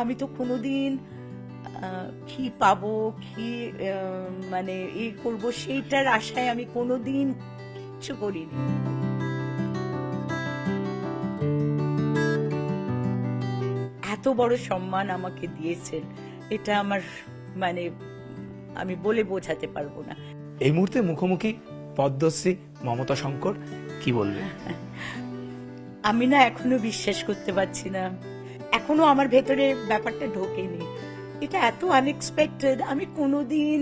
আমি তো কোনোদিন কি পাবো, কি মানে এই করবো সেইটার আশায় আমি কোনোদিন কিচ্ছু করিনি। এত বড় সম্মান আমাকে দিয়েছেন, এটা আমার মানে আমি বলে বোঝাতে পারবো না। এই মুহূর্তে মুখোমুখি পদ্মশ্রী মমতা শঙ্কর, কি বলবেন? আমি না এখনো বিশ্বাস করতে পারছি না, এখনো আমার ভেতরে ব্যাপারটা ঢোকেনি। এটা এত আনএক্সপেক্টেড, আমি কোনোদিন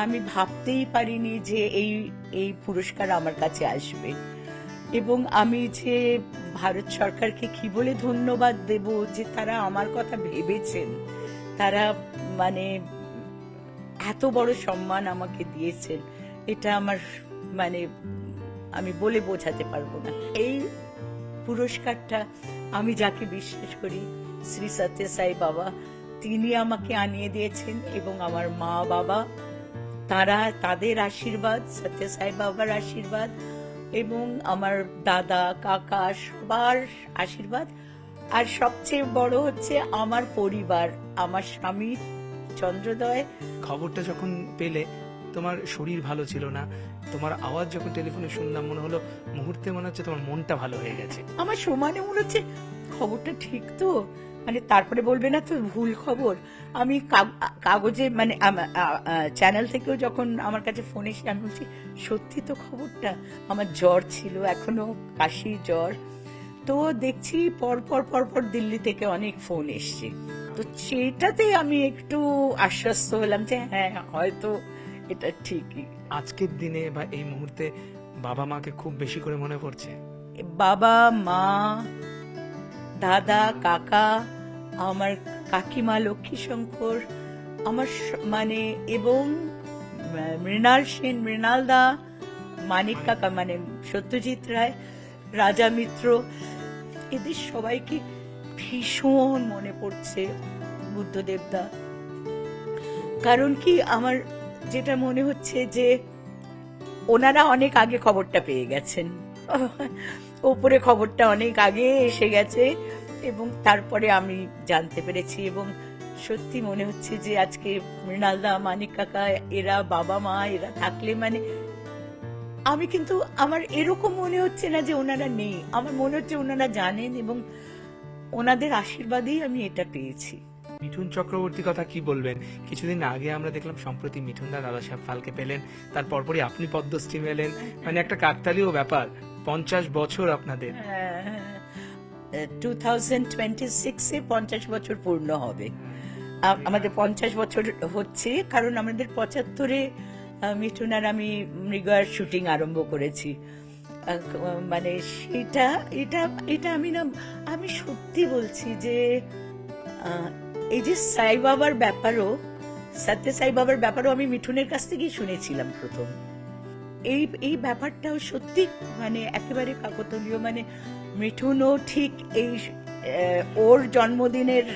আমি ভাবতেই পারিনি যে এই পুরস্কার আমার কাছে আসবে। এবং আমি যে ভারত সরকারকে কি বলে ধন্যবাদ দেব যে তারা আমার কথা ভেবেছেন, তারা মানে এত বড় সম্মান আমাকে দিয়েছেন, এটা আমার মানে আমি বলে বোঝাতে পারবো না। এই পুরস্কারটা আমি যাকে বিশ্বাস করি, শ্রী সত্য সাই বাবা, তিনি আমাকে আনিয়ে দিয়েছেন। এবং আমার মা বাবা, তাদের আশীর্বাদ, সত্য সাই বাবার আশীর্বাদ, এবং আমার দাদা কাকা সবার আশীর্বাদ, আর সবচেয়ে বড় হচ্ছে আমার পরিবার, আমার স্বামী চন্দ্রোদয়। খবরটা যখন পেলে তোমার শরীর ভালো ছিল না, তোমার আওয়াজ যখন টেলিফোনে শুনলাম মনে হলো মুহূর্তে মনে হচ্ছে তোমার মনটা ভালো হয়ে গেছে। আমার সমানে মনে হচ্ছে খবরটা ঠিক তো, মানে তারপরে বলবে না তো ভুল খবর। আমি কাগজে মানে চ্যানেল থেকেও যখন আমার কাছে ফোন এসে আমি বলছি সত্যি তো খবরটা। আমার জ্বর ছিল, এখনো কাশি জ্বর, তো দেখছি পরপর দিল্লি থেকে অনেক ফোন এসছে, তো সেইটাতে আমি একটু আশ্বস্ত হলাম যে হ্যাঁ হয়তো এটা ঠিকই। আজকের দিনে বা এই মুহূর্তে বাবা মাকে খুব বেশি করে মনে পড়ছে? বাবা মা, দাদা কাকা, আমার কাকিমা লক্ষ্মী শঙ্কর, আমার মানে এবং মৃণাল সেন, মৃণাল দা, মানিক কাকা মানে সত্যজিৎ রায়, রাজা মিত্র, এদের সবাইকে ভীষণ মনে পড়ছে। বুদ্ধদেব দা, কারণ কি আমার যেটা মনে হচ্ছে যে ওনারা অনেক আগে খবরটা পেয়ে গেছেন, ওপরে খবরটা অনেক আগে এসে গেছে এবং তারপরে আমি জানতে পেরেছি। এবং সত্যি মনে হচ্ছে যে আজকে মৃণালদা, মানিক কাকা, এরা বাবা মা এরা থাকলে মানে আমি, কিন্তু আমার এরকম মনে হচ্ছে না যে ওনারা নেই, আমার মনে হচ্ছে ওনারা জানেন এবং ওনাদের আশীর্বাদেই আমি এটা পেয়েছি। মিঠুন চক্রবর্তী কথা কি বলবেন? কিছুদিন আগে আমরা দেখলাম সম্প্রতি মিঠুন দা দাদা সাহেব ফালকে পেলেন, তারপরই আপনি পদ্মশ্রী পেলেন, মানে একটা কাকতালীয় ব্যাপার। 50 বছর আপনাদের। 2026-এ 50 বছর পূর্ণ হবে। আমাদের 50 বছর হচ্ছে, কারণ আমাদের 75-এ মিঠুন আর আমি মৃগয়ার শুটিং আরম্ভ করেছি। মানে সেটা এটা আমি সত্যি বলছি যে এই যে সাই বাবার ব্যাপারও, সত্য সাই বাবার ব্যাপারও আমি মিঠুনের কাছ থেকেই শুনেছিলাম প্রথম। এই ব্যাপারটাও সত্যি মানে একেবারে কাকতালীয়। মানে মিঠুনও ঠিক এই ওর জন্মদিনের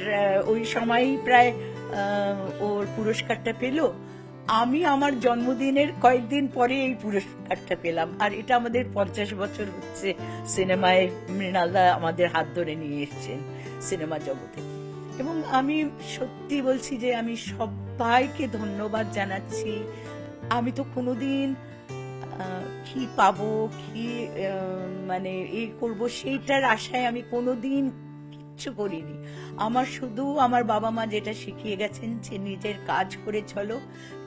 ওই সময়ই প্রায় ওর পুরস্কারটা পেল, আমি আমার জন্মদিনের কয়েকদিন পরে এই পুরস্কারটা পেলাম। আর এটা আমাদের 50 বছর হচ্ছে সিনেমায় মৃণালদা আমাদের হাত ধরে নিয়ে এসেছেন সিনেমা জগতে। এবং আমি সত্যি বলছি যে আমি সবাইকে ধন্যবাদ জানাচ্ছি। আমি তো কোনোদিন কি পাবো, কি মানে এই করবো সেইটার আশায় আমি কোনোদিন কিচ্ছু করিনি। আমার শুধু আমার বাবা মা যেটা শিখিয়ে গেছেন যে নিজের কাজ করে চলো,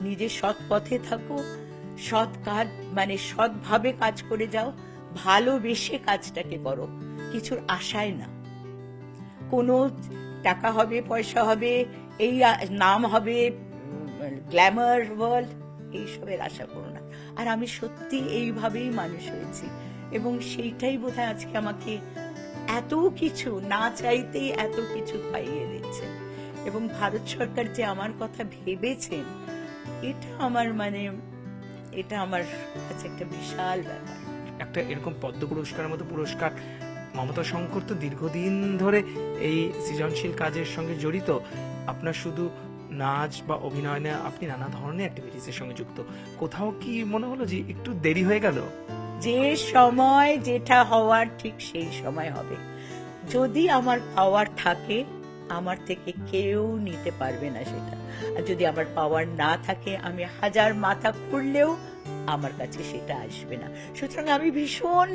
নিজের সৎ পথে থাকো, সৎ কাজ মানে সৎভাবে কাজ করে যাও, ভালোবেসে কাজটাকে করো, কিছুর আশায় না। কোনো টাকা হবে, পয়সা হবে, এই নাম হবে, গ্ল্যামার ওয়ার্ল্ড, এইসবের আশা করো না। আর আমি সত্যি এইভাবেই মানুষ হয়েছি এবং সেইটাই বোধহয় আজকে আমাকে এত কিছু না চাইতেই এত কিছু পাইয়ে দিচ্ছেন। এবং ভারত সরকার যে আমার কথা ভেবেছেন, এটা আমার মানে এটা আমার কাছে একটা বিশাল ব্যাপার। একটা এরকম পদ্ম পুরস্কারের মতো পুরস্কার, মমতা শঙ্কর তো দীর্ঘদিন ধরে এই সৃজনশীল কাজের সঙ্গে জড়িত। আপনার শুধু নাচ বা অভিনয় না, আপনি নানা ধরনের অ্যাক্টিভিটিসের সঙ্গে যুক্ত। কোথাও কি মনে হলো যে একটু দেরি হয়ে গেল? যে সময় যেটা হওয়ার ঠিক সেই সময় হবে। যদি আমার পাওয়ার থাকে আমার থেকে কেউ নিতে পারবে না সেটা। আর যদি আমার পাওয়ার না থাকে, আমি 1000 মাথা খুললেও আমার কাছে সেটা আসবে না। সুতরাং আমি ভীষণ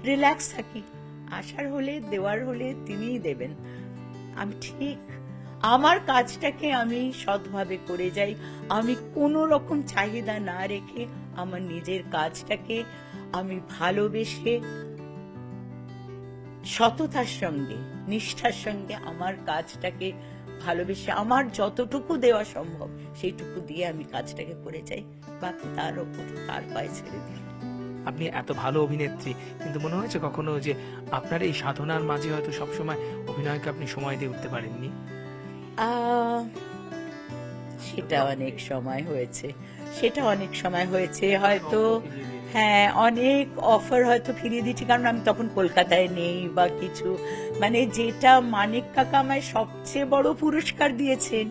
রিল্যাক্স থাকি, আসার হলে দেওয়ার হলে তিনিই দেবেন। আমি ঠিক আমার কাজটাকে আমি সৎভাবে করে যাই। আমি কোনো রকম চাহিদা না রেখে আমার নিজের কাজটাকে আমি ভালোবেসে সততার সঙ্গে, নিষ্ঠার সঙ্গে আমার কাজটাকে ভালোবেসে আমার যতটুকু দেওয়া সম্ভব সেইটুকু দিয়ে আমি কাজটাকে করে যাই, বাকি তার ওপর তার পায়ে ছেড়ে দিই। আপনি এত ভালো অভিনেত্রী, কিন্তু মনে হয়েছে কখনো যে আপনার এই সাধনার মাঝে হয়তো সবসময় অভিনয়কে আপনি সময় দিয়ে উঠতে পারেননি? সেটা অনেক সময় হয়েছে, হয়তো হ্যাঁ, অনেক অফার হয়তো ফিরিয়ে দিচ্ছি, কারণ আমি তখন কলকাতায় নেই বা কিছু। মানে যেটা মানিক কাকা আমায় সবচেয়ে বড় পুরস্কার দিয়েছেন,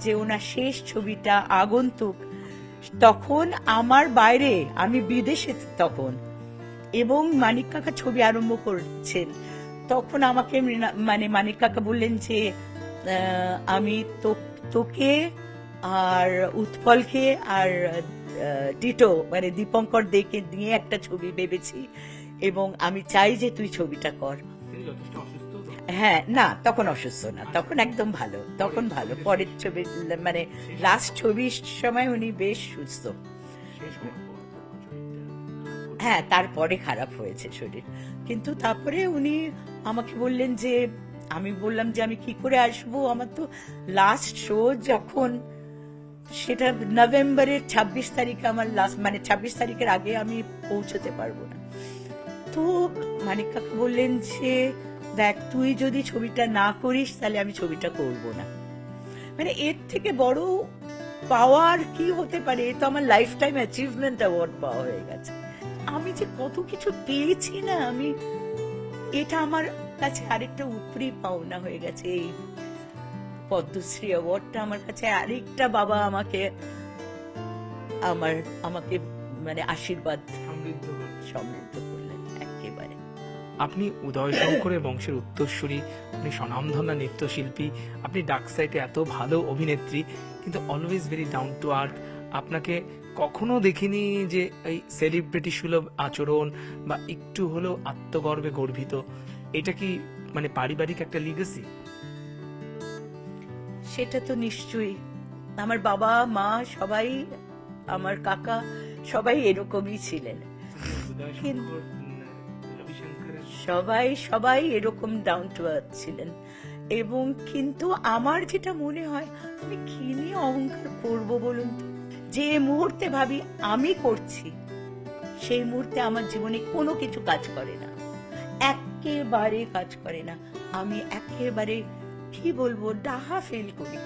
যে ওনার শেষ ছবিটা আগন্তুক, তখন আমার বাইরে, আমি বিদেশে তখন, এবং মানিক কাকা ছবি আরম্ভ করছেন, তখন আমাকে মানে মানিক কাকা বললেন যে আমি তোকে আর উৎপলকে আর টিটো মানে দীপঙ্কর দেকে নিয়ে একটা ছবি ভেবেছি, এবং আমি চাই যে তুই ছবিটা কর। হ্যাঁ, না তখন অসুস্থ না, তখন একদম ভালো, তখন ভালো। পরের ছবি মানে লাস্ট ছবির সময় উনি বেশ সুস্থ। হ্যাঁ, তারপরে খারাপ হয়েছে শরীর, কিন্তু তারপরে উনি আমাকে বললেন যে, আমি বললাম যে আমি কি করে আসবো, আমার তো লাস্ট শো যখন, সেটা নভেম্বরের 26 তারিখে আমার লাস্ট, মানে 26 তারিখের আগে আমি পৌঁছতে পারবো না। তো মানিক কাকা বললেন যে দেখ, তুই যদি ছবিটা না করিস তাহলে আমি ছবিটা করব না। মানে এর থেকে বড় পাওয়ার কি হতে পারে? এ তো আমার লাইফ টাইম অ্যাচিভমেন্ট অ্যাওয়ার্ড পাওয়া হয়ে গেছে। আমি যে কত কিছু পেয়েছি না, আমি, এটা আমার কাছে আরেকটা উপরি পাওনা হয়ে গেছে। এই পদ্মশ্রী অ্যাওয়ার্ডটা আমার কাছে আরেকটা, বাবা আমাকে মানে আশীর্বাদ, সমৃদ্ধ করলেন একেবারে। আপনি উদয় শঙ্করের বংশের উত্তরসূরি, আপনি স্বনামধন্য নৃত্যশিল্পী, আপনি ডার্ক সাইডে এত ভালো অভিনেত্রী, কিন্তু always very down to earth. আপনাকে কখনো দেখিনি যে এই সেলিব্রিটি সুলভ আচরণ বা একটু হলেও আত্মগর্বে গর্বিত। এটা কি মানে পারিবারিক একটা লিগেসি? সেটা তো নিশ্চয়ই, আমার বাবা মা সবাই, আমার কাকা সবাই এরকমই ছিলেন, সবাই এরকম ডাউন টু আর্থ ছিলেন। এবং কিন্তু আমার যেটা মনে হয়, আমি কি নিয়ে অহংকার করব বলুন তো? যে মুহূর্তে ভাবি আমি করছি, সেই মুহূর্তে আমার জীবনে কোনো কিছু কাজ করে না, একেবারে কাজ করে না। আমি একেবারে কি বলবো, ডাহা ফিল করি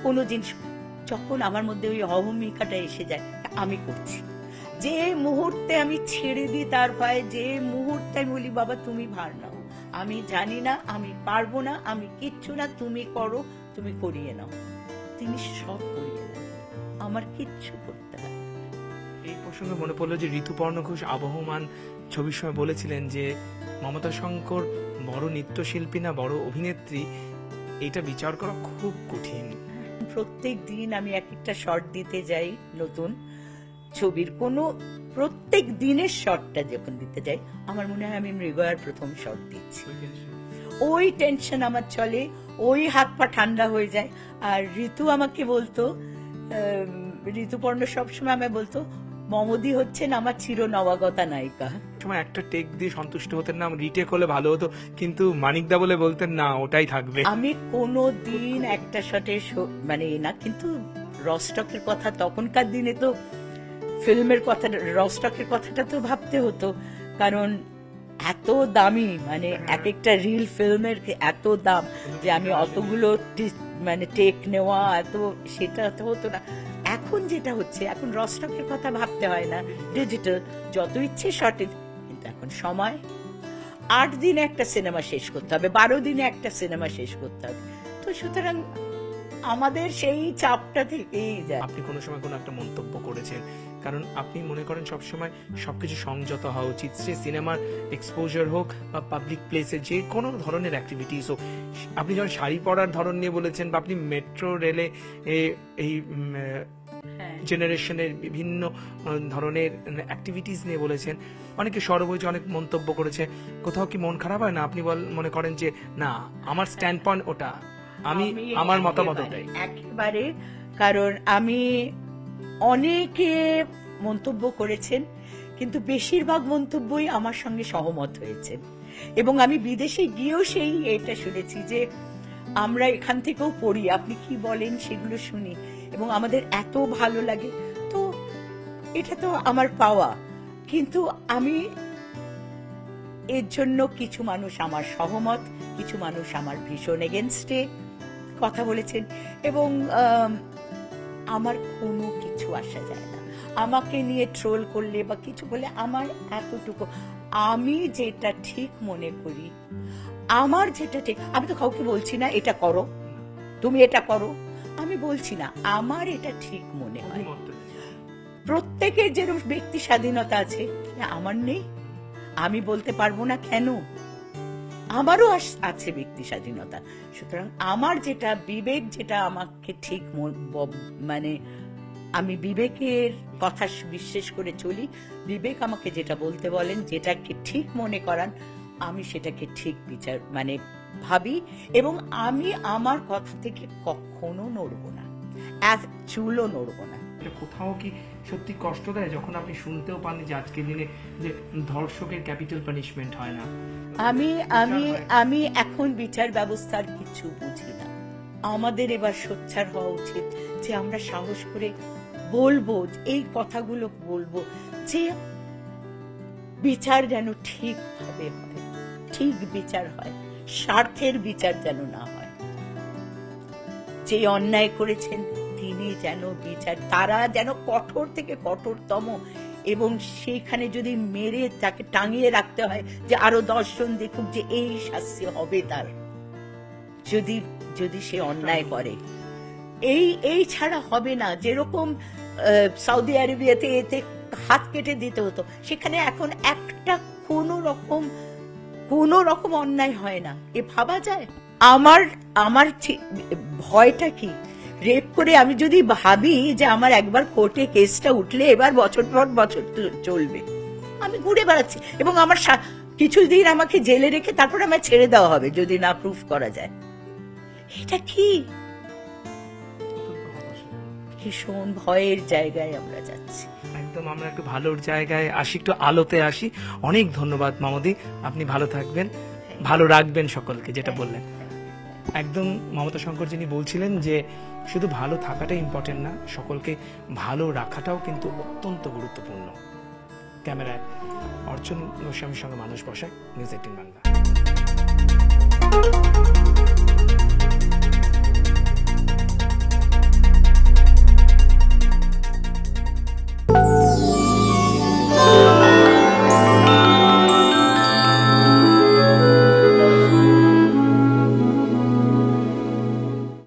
কোনো জিনিস যখন আমার মধ্যে ওই অহমিকাটা এসে যায়, আমি করছি। যে মুহূর্তে আমি ছেড়ে দিই তার পায়ে, যে মুহূর্তে আমি বলি বাবা তুমি ভার নাও, আমি জানি না, আমি পারবো না, আমি কিচ্ছু না, তুমি করো, তুমি করিয়ে নাও, তিনি সব করিয়ে নেন, আমার কিচ্ছু করতে হয়। এই প্রসঙ্গে মনে পড়লো যে ঋতুপর্ণ ঘোষ আবহমান ছবির সময় বলেছিলেন যে মমতা শঙ্কর বড় নৃত্যশিল্পী না বড় অভিনেত্রী, এটা বিচার করা খুব কঠিন। প্রত্যেক দিন আমি এক একটা শর্ট দিতে যাই, নতুন ছবির কোনো প্রত্যেক দিনের শর্টটা যখন দিতে যাই, আমার মনে হয় আমি মৃগয়ার প্রথম শর্ট দিচ্ছি। ওই টেনশন আমার চলে, ওই হাত পা ঠান্ডা হয়ে যায়। আর ঋতু আমাকে বলতো, ঋতুপর্ণ সবসময় আমায় বলতো, মমদি হচ্ছেন আমার চির নবাগতা নায়িকা। সময় একটা টেক দিয়ে সন্তুষ্ট হতেন না, রিটেক হলে ভালো হতো, কিন্তু মানিকদা বলে বলতেন না ওটাই থাকবে। আমি কোনো দিন একটা শটে মানে না, কিন্তু রস্টকের কথা, তখনকার দিনে তো ফিল্মের কথা, রস্টকের কথাটা তো ভাবতে হতো, কারণ এত দামি, মানে এক একটা রিল ফিল্মের এত দাম যে আমি অতগুলো মানে টেক নেওয়া, এত সেটা তো হতো না। এখন যেটা হচ্ছে, এখন রস্টকের কথা ভাবতে হয় না, ডিজিটাল, যত ইচ্ছে শর্টেজ। কিন্তু এখন সময়, 8 দিনে একটা সিনেমা শেষ করতে হবে, 12 দিনে একটা সিনেমা শেষ করতে হবে। তো সুতরাং আমাদের সেই চাপটা থেকেই যায়। আপনি কোনো সময় কোনো একটা মন্তব্য করেছেন, কারণ আপনি মনে করেন সবসময় সবকিছু সংযত হওয়া উচিত, সে সিনেমার এক্সপোজার হোক বা পাবলিক প্লেসে যে কোনো ধরনের অ্যাক্টিভিটিস হোক। আপনি যখন শাড়ি পরার ধরন নিয়ে বলেছেন, বা আপনি মেট্রো রেলে এই জেনারেশনের বিভিন্ন ধরনের অ্যাক্টিভিটিস নিয়ে বলেছেন, অনেকে সরবজ অনেক মন্তব্য করেছে, কোথাও কি মন খারাপ হয় না? আপনি মনে করেন যে না, আমার স্ট্যান্ড পয়েন্ট ওটা, আমি আমার মতামত ওটাই। একেবারে, কারণ আমি অনেকে মন্তব্য করেছেন, কিন্তু বেশিরভাগ মন্তব্যই আমার সঙ্গে সহমত হয়েছেন। এবং আমি বিদেশে গিয়েও সেই এটা শুনেছি যে আমরা এখান থেকেও পড়ি, আপনি কি বলেন সেগুলো শুনি এবং আমাদের এত ভালো লাগে। তো এটা তো আমার পাওয়া, কিন্তু আমি এর জন্য কিছু মানুষ আমার সহমত, কিছু মানুষ আমার ভীষণ এগেনস্টে কথা বলেছেন, এবং আমার কোনো কিছু আসা যায় না। আমাকে নিয়ে ট্রোল করলে বা কিছু বলে আমার এতটুকু, আমি যেটা ঠিক মনে করি, আমার যেটা ঠিক, আমি তো কাউকে বলছি না এটা করো, তুমি এটা করো, আমি বলছি না, আমার এটা ঠিক মনে হয়। প্রত্যেকের যেরকম ব্যক্তি স্বাধীনতা আছে, আমার নেই? আমি বলতে পারবো না কেন? আমারও আছে ব্যক্তি স্বাধীনতা। সুতরাং আমার যেটা বিবেক, যেটা আমাকে ঠিক মানে আমি বিবেকের কথা বিশ্বাস করে চলি, বিবেক আমাকে যেটা বলতে বলেন, যেটাকে ঠিক মনে করান, আমি সেটাকে ঠিক বিচার মানে ভাবি, এবং আমি আমার কথা থেকে কখনো নড়বো না, এক চুলও নড়বো না। কোথাও কি সত্যি কষ্ট দেয় যখন আপনি শুনতেও পান যে আজকের দিনে যে ধর্ষকের ক্যাপিটাল পানিশমেন্ট হয় না? আমি আমি আমি এখন বিচার ব্যবস্থার কিছু বুঝি না। আমাদের এবার সোচ্চার হওয়া উচিত যে আমরা সাহস করে বলবো, এই কথাগুলো বলবো, যে বিচার যেন ঠিকভাবে হয়, ঠিক বিচার হয়, স্বার্থের বিচার যেন না হয়। যে অন্যায় করেছেন তিনি যেন বিচার, তারা যেন কঠোর থেকে কঠোরতম, এবং সেইখানে যদি মেরে তাকে টাঙিয়ে রাখতে হয় যে আরো 10 জন দেখুক যে এই শাস্তি হবে তার, যদি যদি সে অন্যায় করে। এই ছাড়া হবে না। যেরকম সৌদি আরবিয়াতে এতে হাত কেটে দিতে হতো, সেখানে এখন একটা কোনো রকম অন্যায় হয় না। এ ভাবা যায়? আমার ভয়টা কি, রেপ করে আমি যদি ভাবি যে আমার একবার কোর্টে কেসটা উঠলে এবার বছর পর বছর চলবে, আমি ঘুরে বেড়াচ্ছি, এবং আমার কিছুদিন আমাকে জেলে রেখে তারপর আমায় ছেড়ে দেওয়া হবে যদি না প্রুফ করা যায়। এটা কি ভীষণ ভয়ের জায়গায় আমরা যাচ্ছি। একদম আমরা একটু ভালোর জায়গায় আসি, একটু আলোতে আসি। অনেক ধন্যবাদ মামদি, আপনি ভালো থাকবেন, ভালো রাখবেন সকলকে, যেটা বললেন একদম। মমতা শঙ্কর যিনি বলছিলেন যে শুধু ভালো থাকাটাই ইম্পর্টেন্ট না, সকলকে ভালো রাখাটাও কিন্তু অত্যন্ত গুরুত্বপূর্ণ। ক্যামেরায় অর্চন গোস্বামীর সঙ্গে মানুষ বসাক, নিউজ 18 বাংলা।